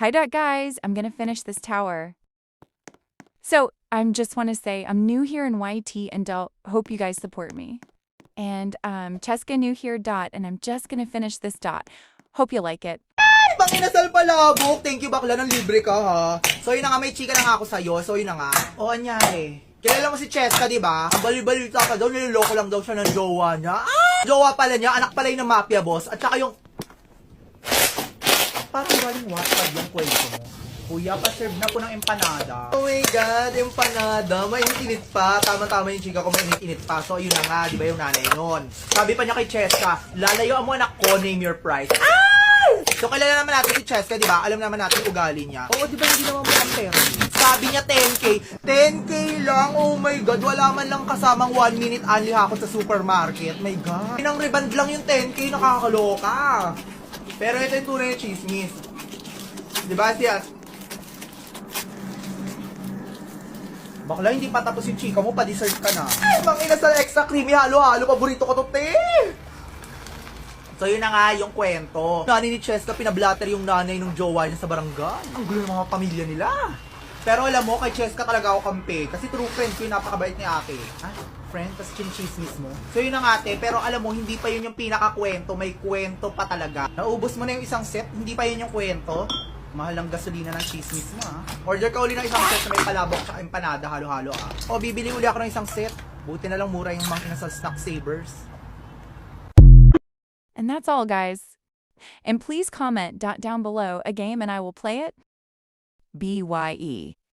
Hi, guys. I'm gonna finish this tower. So, I just want to say I'm new here in YT and hope you guys support me. And Cheska new here and I'm just gonna finish this dot. Hope you like it. Bang inasal palabok. Thank you bakla ng libre ka ha. So yun na nga, may chika na nga ako sa'yo. So yun na nga. O anyari. Kilala mo si Cheska, di ba? Ang bali-balita ka daw, niloloko lang daw siya ng jowa niya. Jowa pala niya, anak pala yung mafia boss. At saka yung... Parang galing Wattpad yung kwento mo. Kuya, pa-serve na po ng empanada. Oh my God, empanada. Mainit-init pa. Tama-tama yung chika ko, mainit-init pa. So, yun na nga, di ba yung nanay nun? Sabi pa niya kay Cheska, lalayo mo anak ko, name your price. So, kilala naman natin si Cheska, di ba? Alam naman natin yung ugali niya. Oo, di ba hindi naman mo ang pera? Sabi niya 10K. 10K lang? Oh my God, wala man lang kasamang 1 minute only hakot sa supermarket. My God. Inang reband lang yung 10K, nakakaloka. Pero ito yung tunay na chismis. Di ba, siya? Bakla, hindi pa tapos yung chika mo, pa-dessert ka na. Ay, mangina sa extra creamy, halo-halo, paborito ko to, te! So, yun na nga yung kwento. Nanay ni Cheska, pinablatter yung nanay ng jowa niya sa barangay. Ang gulo ng mga pamilya nila. Pero alam mo, kay Cheska talaga ako kampe. Kasi true friend ko yung napakabait ni ate. Friend, tas chinchismis mo. So yun na nga ate, pero alam mo, hindi pa yun yung pinakakwento. May kwento pa talaga. Naubos mo na yung isang set, hindi pa yun yung kwento. Mahal ang gasolina ng chismis mo Order ka uli ng isang set na may palabok at empanada, halo-halo O, bibili uli ako ng isang set. Buti na lang mura yung mga inasal snack savers. And that's all, guys. And please comment down below a game and I will play it. BYE.